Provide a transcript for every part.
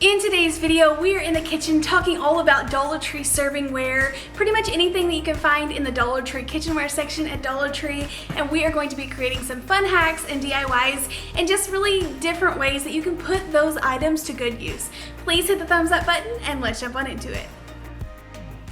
In today's video, we are in the kitchen talking all about Dollar Tree servingware, pretty much anything that you can find in the Dollar Tree kitchenware section at Dollar Tree, and we are going to be creating some fun hacks and DIYs and just really different ways that you can put those items to good use. Please hit the thumbs up button and let's jump on into it.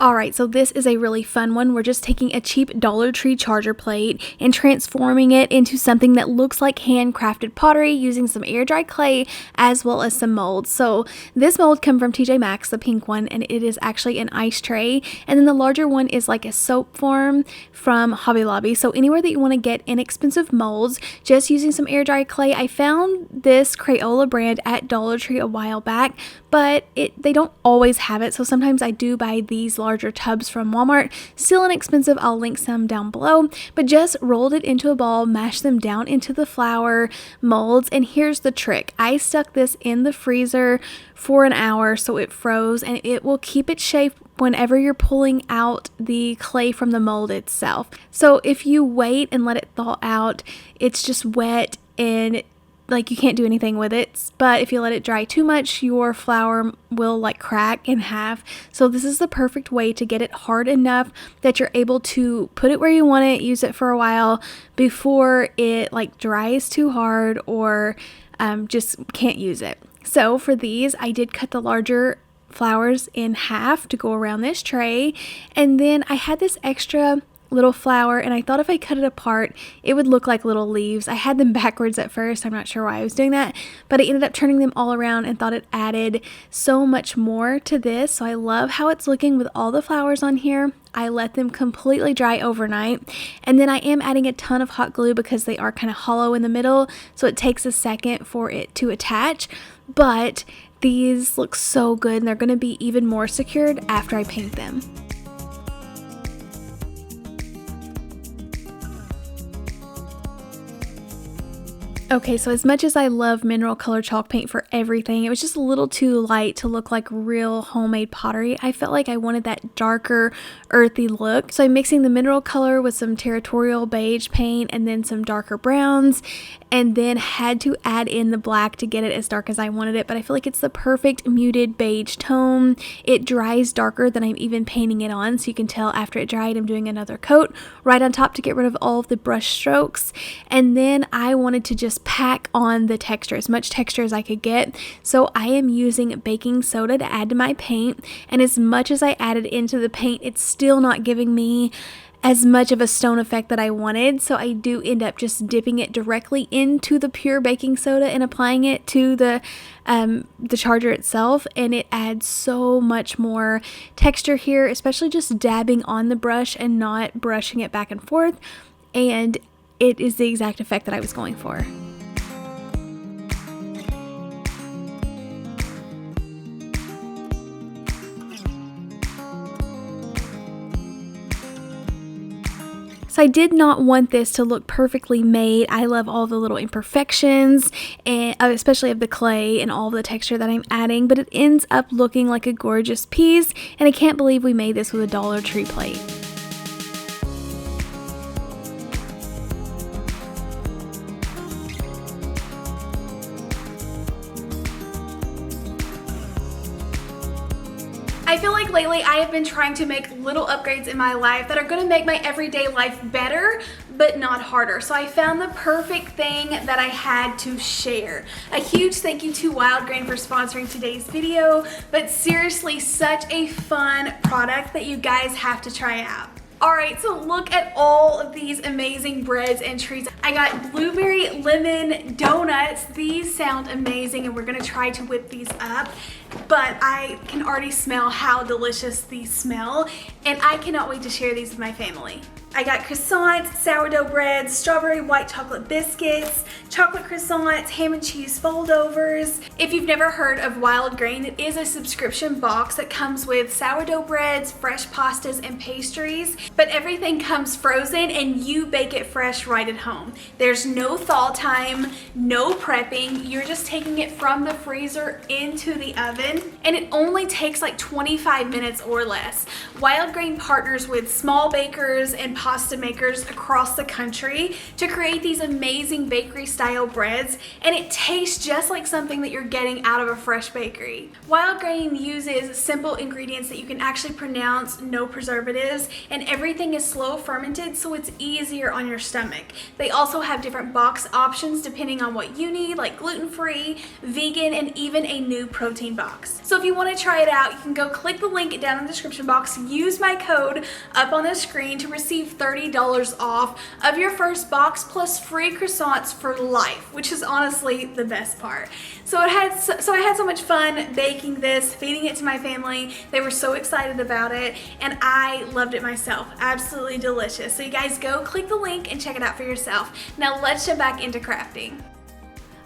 Alright, so this is a really fun one. We're just taking a cheap Dollar Tree charger plate and transforming it into something that looks like handcrafted pottery using some air dry clay as well as some molds. So this mold comes from TJ Maxx, the pink one, and it is actually an ice tray. And then the larger one is like a soap form from Hobby Lobby. So anywhere that you want to get inexpensive molds, just using some air dry clay. I found this Crackle brand at Dollar Tree a while back, but they don't always have it. So sometimes I do buy these larger tubs from Walmart. Still inexpensive. I'll link some down below, but just rolled it into a ball, mashed them down into the flour molds, and here's the trick. I stuck this in the freezer for an hour so it froze, and it will keep its shape whenever you're pulling out the clay from the mold itself. So if you wait and let it thaw out, it's just wet and like you can't do anything with it. But if you let it dry too much, your flour will like crack in half. So this is the perfect way to get it hard enough that you're able to put it where you want it, use it for a while before it like dries too hard or just can't use it. So for these, I did cut the larger flowers in half to go around this tray, and then I had this extra little flower, and I thought if I cut it apart it would look like little leaves. I had them backwards at first. I'm not sure why I was doing that, but I ended up turning them all around and thought it added so much more to this. So I love how it's looking with all the flowers on here. I let them completely dry overnight, and then I am adding a ton of hot glue because they are kind of hollow in the middle, so it takes a second for it to attach, but these look so good and they're going to be even more secured after I paint them. Okay, so as much as I love mineral color chalk paint for everything, it was just a little too light to look like real homemade pottery. I felt like I wanted that darker, earthy look. So I'm mixing the mineral color with some territorial beige paint and then some darker browns, and then had to add in the black to get it as dark as I wanted it. But I feel like it's the perfect muted beige tone. It dries darker than I'm even painting it on, so you can tell after it dried I'm doing another coat right on top to get rid of all of the brush strokes. And then I wanted to just pack on the texture, as much texture as I could get. So I am using baking soda to add to my paint, and as much as I added into the paint, it's still not giving me as much of a stone effect that I wanted. So I do end up just dipping it directly into the pure baking soda and applying it to the charger itself, and it adds so much more texture here, especially just dabbing on the brush and not brushing it back and forth, and it is the exact effect that I was going for. So I did not want this to look perfectly made. I love all the little imperfections, and especially of the clay and all the texture that I'm adding, but it ends up looking like a gorgeous piece, and I can't believe we made this with a Dollar Tree plate. I feel like lately I have been trying to make little upgrades in my life that are going to make my everyday life better, but not harder. So I found the perfect thing that I had to share. A huge thank you to Wild Grain for sponsoring today's video, but seriously, such a fun product that you guys have to try out. Alright, so look at all of these amazing breads and treats. I got blueberry lemon donuts. These sound amazing, and we're going to try to whip these up. But I can already smell how delicious these smell, and I cannot wait to share these with my family. I got croissants, sourdough breads, strawberry white chocolate biscuits, chocolate croissants, ham and cheese foldovers. If you've never heard of Wild Grain, it is a subscription box that comes with sourdough breads, fresh pastas, and pastries, but everything comes frozen and you bake it fresh right at home. There's no thaw time, no prepping. You're just taking it from the freezer into the oven, and it only takes like 25 minutes or less. Wild Grain partners with small bakers and pasta makers across the country to create these amazing bakery style breads, and it tastes just like something that you're getting out of a fresh bakery. Wild Grain uses simple ingredients that you can actually pronounce, no preservatives, and everything is slow fermented, so it's easier on your stomach. They also have different box options depending on what you need, like gluten-free, vegan, and even a new protein box. So if you want to try it out, you can go click the link down in the description box, use my code up on the screen to receive $30 off of your first box plus free croissants for life, which is honestly the best part. So I had so much fun baking this, feeding it to my family. They were so excited about it, and I loved it myself. Absolutely delicious. So you guys go click the link and check it out for yourself. Now let's jump back into crafting.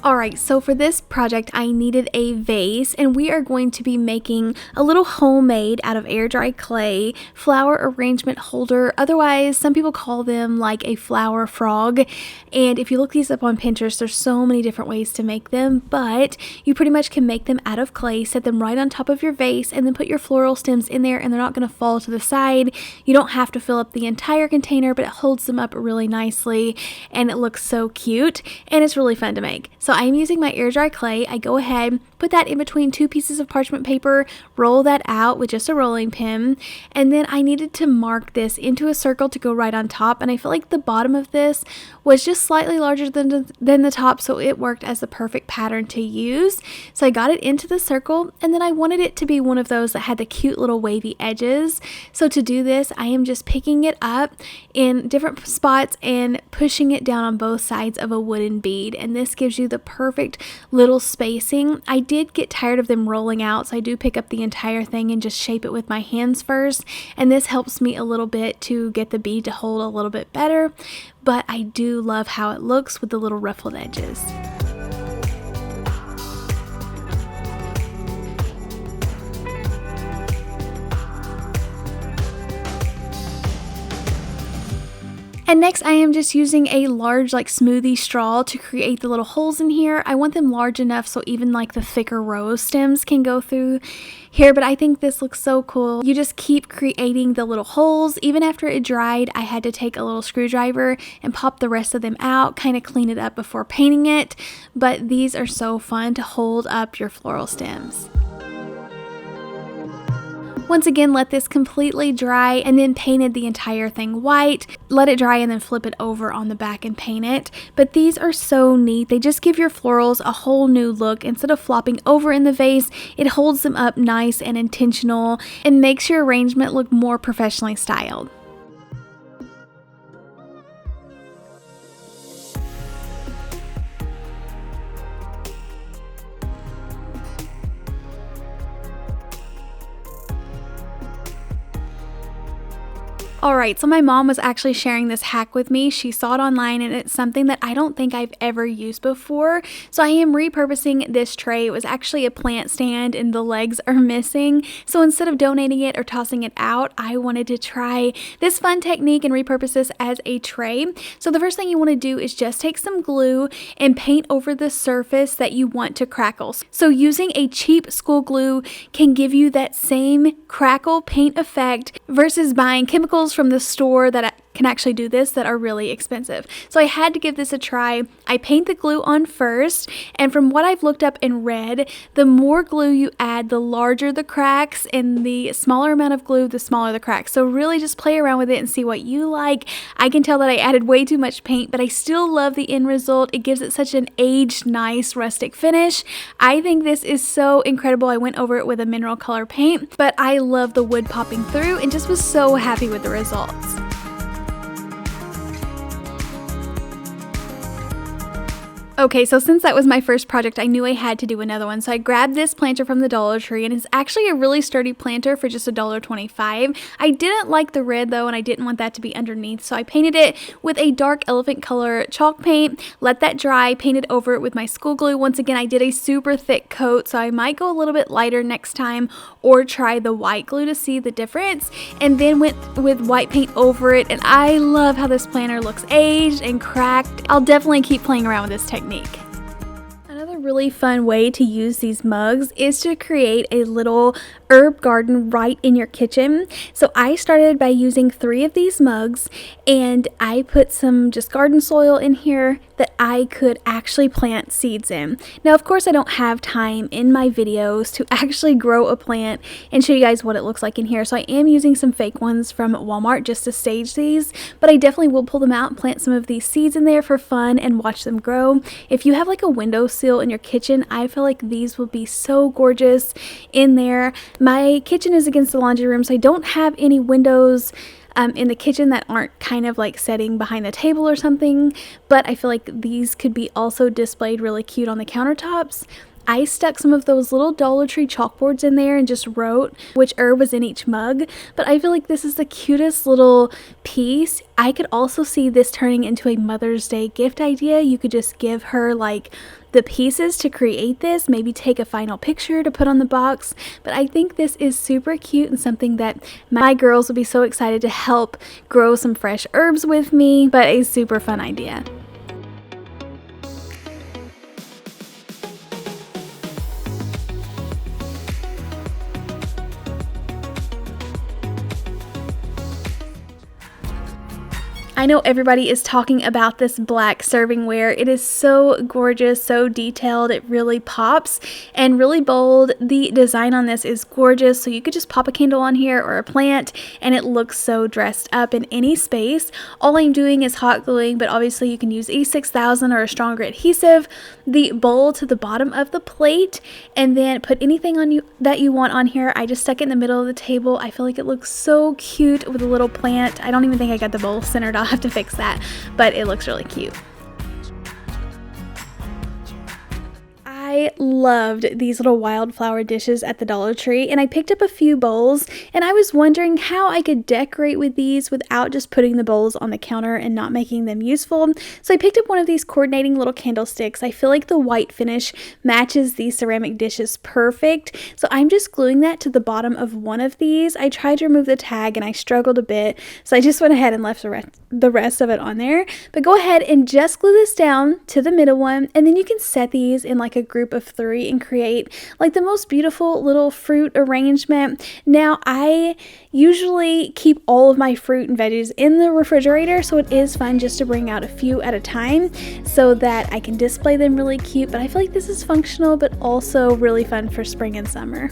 Alright, so for this project I needed a vase, and we are going to be making a little homemade out of air dry clay flower arrangement holder. Otherwise, some people call them like a flower frog, and if you look these up on Pinterest, there's so many different ways to make them, but you pretty much can make them out of clay, set them right on top of your vase, and then put your floral stems in there, and they're not going to fall to the side. You don't have to fill up the entire container, but it holds them up really nicely, and it looks so cute, and it's really fun to make. So I'm using my air dry clay. I go ahead, put that in between two pieces of parchment paper, roll that out with just a rolling pin, and then I needed to mark this into a circle to go right on top, and I feel like the bottom of this was just slightly larger than the top, so it worked as the perfect pattern to use. So I got it into the circle, and then I wanted it to be one of those that had the cute little wavy edges. So to do this, I am just picking it up in different spots and pushing it down on both sides of a wooden bead, and this gives you the perfect little spacing. I did get tired of them rolling out, so I do pick up the entire thing and just shape it with my hands first, and this helps me a little bit to get the bead to hold a little bit better, but I do love how it looks with the little ruffled edges. And next I am just using a large like smoothie straw to create the little holes in here. I want them large enough so even like the thicker rose stems can go through here, but I think this looks so cool. You just keep creating the little holes. Even after it dried, I had to take a little screwdriver and pop the rest of them out, kind of clean it up before painting it, but these are so fun to hold up your floral stems. Once again, let this completely dry and then painted the entire thing white. Let it dry and then flip it over on the back and paint it. But these are so neat. They just give your florals a whole new look. Instead of flopping over in the vase, it holds them up nice and intentional and makes your arrangement look more professionally styled. Alright, so my mom was actually sharing this hack with me. She saw it online and it's something that I don't think I've ever used before. So I am repurposing this tray. It was actually a plant stand and the legs are missing. So instead of donating it or tossing it out, I wanted to try this fun technique and repurpose this as a tray. So the first thing you want to do is just take some glue and paint over the surface that you want to crackle. So using a cheap school glue can give you that same crackle paint effect versus buying chemicals from the store that can actually do this that are really expensive. So I had to give this a try. I paint the glue on first, and from what I've looked up and read, the more glue you add, the larger the cracks, and the smaller amount of glue, the smaller the cracks. So really just play around with it and see what you like. I can tell that I added way too much paint, but I still love the end result. It gives it such an aged, nice, rustic finish. I think this is so incredible. I went over it with a mineral color paint, but I love the wood popping through and just was so happy with the results. Okay, so since that was my first project, I knew I had to do another one. So I grabbed this planter from the Dollar Tree, and it's actually a really sturdy planter for just $1.25. I didn't like the red though, and I didn't want that to be underneath. So I painted it with a dark elephant color chalk paint, let that dry, painted over it with my school glue. Once again, I did a super thick coat, so I might go a little bit lighter next time or try the white glue to see the difference. And then went with white paint over it, and I love how this planter looks aged and cracked. I'll definitely keep playing around with this technique. Another really fun way to use these mugs is to create a little herb garden right in your kitchen. So I started by using 3 of these mugs, and I put some just garden soil in here that I could actually plant seeds in. Now, of course, I don't have time in my videos to actually grow a plant and show you guys what it looks like in here. So I am using some fake ones from Walmart just to stage these, but I definitely will pull them out and plant some of these seeds in there for fun and watch them grow. If you have like a windowsill in your kitchen, I feel like these will be so gorgeous in there. My kitchen is against the laundry room, so I don't have any windows in the kitchen that aren't kind of like setting behind the table or something, but I feel like these could be also displayed really cute on the countertops. I stuck some of those little Dollar Tree chalkboards in there and just wrote which herb was in each mug, but I feel like this is the cutest little piece. I could also see this turning into a Mother's Day gift idea. You could just give her like the pieces to create this, maybe take a final picture to put on the box, but I think this is super cute and something that my girls will be so excited to help grow some fresh herbs with me, but a super fun idea. I know everybody is talking about this black servingware. It is so gorgeous, so detailed. It really pops and really bold. The design on this is gorgeous, so you could just pop a candle on here or a plant and it looks so dressed up in any space. All I'm doing is hot gluing, but obviously you can use E6000 or a stronger adhesive, the bowl to the bottom of the plate, and then put anything on you that you want on here. I just stuck it in the middle of the table. I feel like it looks so cute with a little plant. I don't even think I got the bowl centered off. Have to fix that, but it looks really cute. I loved these little wildflower dishes at the Dollar Tree, and I picked up a few bowls, and I was wondering how I could decorate with these without just putting the bowls on the counter and not making them useful. So I picked up one of these coordinating little candlesticks. I feel like the white finish matches these ceramic dishes perfect, so I'm just gluing that to the bottom of one of these. I tried to remove the tag and I struggled a bit, so I just went ahead and left the rest of it on there. But go ahead and just glue this down to the middle one, and then you can set these in like a group of 3 and create like the most beautiful little fruit arrangement. Now, I usually keep all of my fruit and veggies in the refrigerator, so it is fun just to bring out a few at a time so that I can display them really cute, but I feel like this is functional but also really fun for spring and summer.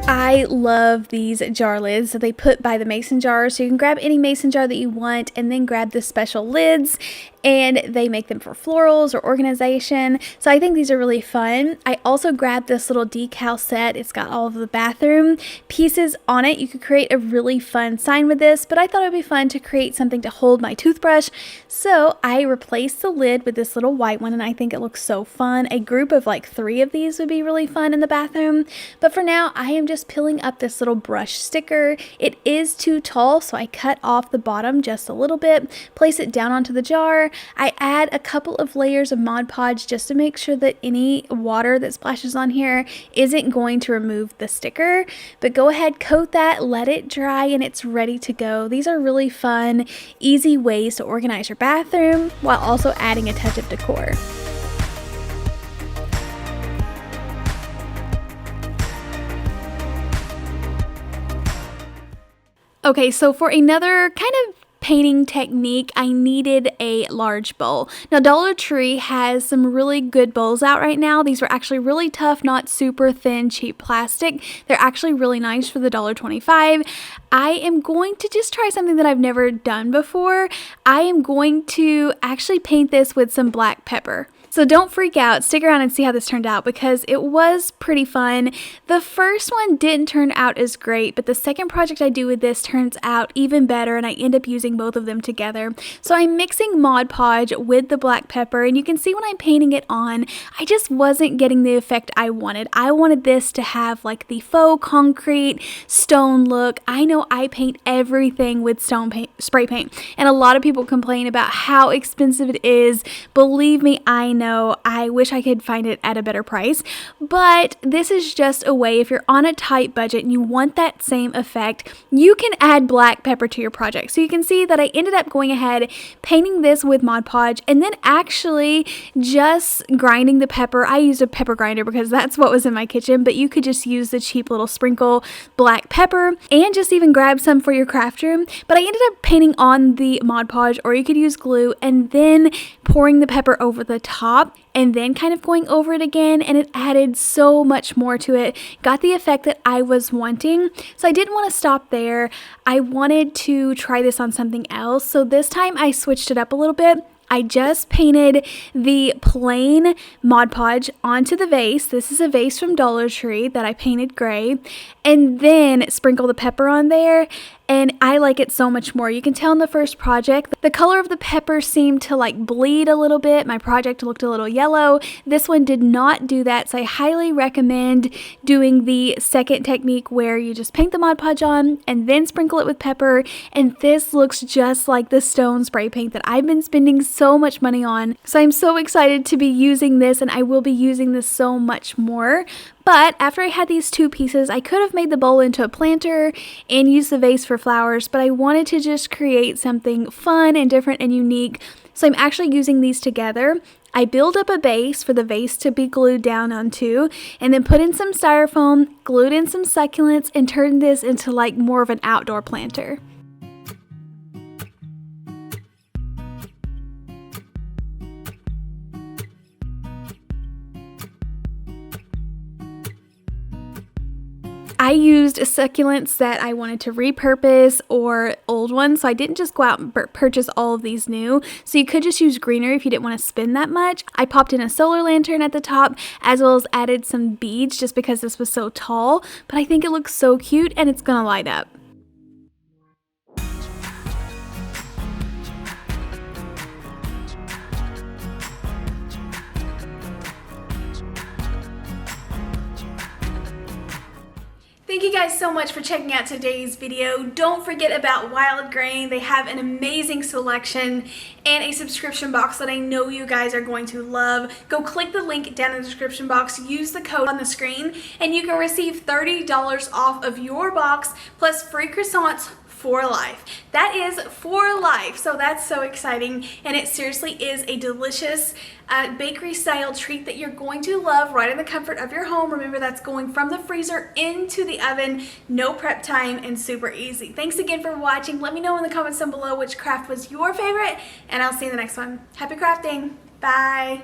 I love these jar lids that they put by the mason jars, so you can grab any mason jar that you want and then grab the special lids, and they make them for florals or organization. So I think these are really fun. I also grabbed this little decal set. It's got all of the bathroom pieces on it. You could create a really fun sign with this, but I thought it would be fun to create something to hold my toothbrush. So I replaced the lid with this little white one, and I think it looks so fun. A group of like 3 of these would be really fun in the bathroom. But for now, I am just peeling up this little brush sticker. It is too tall, so I cut off the bottom just a little bit, place it down onto the jar. I add a couple of layers of Mod Podge just to make sure that any water that splashes on here isn't going to remove the sticker. But go ahead, coat that, let it dry, and it's ready to go. These are really fun, easy ways to organize your bathroom while also adding a touch of decor. Okay, so for another kind of painting technique, I needed a large bowl. Now, Dollar Tree has some really good bowls out right now. These are actually really tough, not super thin, cheap plastic. They're actually really nice for the $1.25. I am going to just try something that I've never done before. I am going to actually paint this with some black pepper. So don't freak out, stick around and see how this turned out because it was pretty fun. The first one didn't turn out as great, but the second project I do with this turns out even better, and I end up using both of them together. So I'm mixing Mod Podge with the black pepper, and you can see when I'm painting it on, I just wasn't getting the effect I wanted. I wanted this to have like the faux concrete stone look. I know I paint everything with spray paint, and a lot of people complain about how expensive it is. Believe me, I know I wish I could find it at a better price, but this is just a way, if you're on a tight budget and you want that same effect, you can add black pepper to your project. So you can see that I ended up going ahead, painting this with Mod Podge, and then actually just grinding the pepper. I used a pepper grinder because that's what was in my kitchen, but you could just use the cheap little sprinkle black pepper and just even grab some for your craft room. But I ended up painting on the Mod Podge, or you could use glue, and then pouring the pepper over the top and then kind of going over it again, and it added so much more to it. Got the effect that I was wanting. So I didn't want to stop there. I wanted to try this on something else. So this time I switched it up a little bit. I just painted the plain Mod Podge onto the vase. This is a vase from Dollar Tree that I painted gray, and then sprinkle the pepper on there. And I like it so much more. You can tell in the first project, the color of the pepper seemed to like bleed a little bit. My project looked a little yellow. This one did not do that. So I highly recommend doing the second technique where you just paint the Mod Podge on and then sprinkle it with pepper. And this looks just like the stone spray paint that I've been spending so much money on. So I'm so excited to be using this, and I will be using this so much more. But after I had these two pieces, I could have made the bowl into a planter and used the vase for flowers, but I wanted to just create something fun and different and unique. So I'm actually using these together. I build up a base for the vase to be glued down onto, and then put in some styrofoam, glued in some succulents, and turned this into like more of an outdoor planter. I used succulents that I wanted to repurpose or old ones, so I didn't just go out and purchase all of these new. So you could just use greenery if you didn't want to spend that much. I popped in a solar lantern at the top, as well as added some beads just because this was so tall, but I think it looks so cute and it's gonna light up. Thank you guys so much for checking out today's video. Don't forget about Wild Grain. They have an amazing selection and a subscription box that I know you guys are going to love. Go click the link down in the description box, use the code on the screen, and you can receive $30 off of your box plus free croissants for life. That is for life, so that's so exciting, and it seriously is a delicious bakery style treat that you're going to love right in the comfort of your home. Remember, that's going from the freezer into the oven, no prep time, and super easy. Thanks again for watching. Let me know in the comments down below which craft was your favorite, and I'll see you in the next one. Happy crafting. Bye.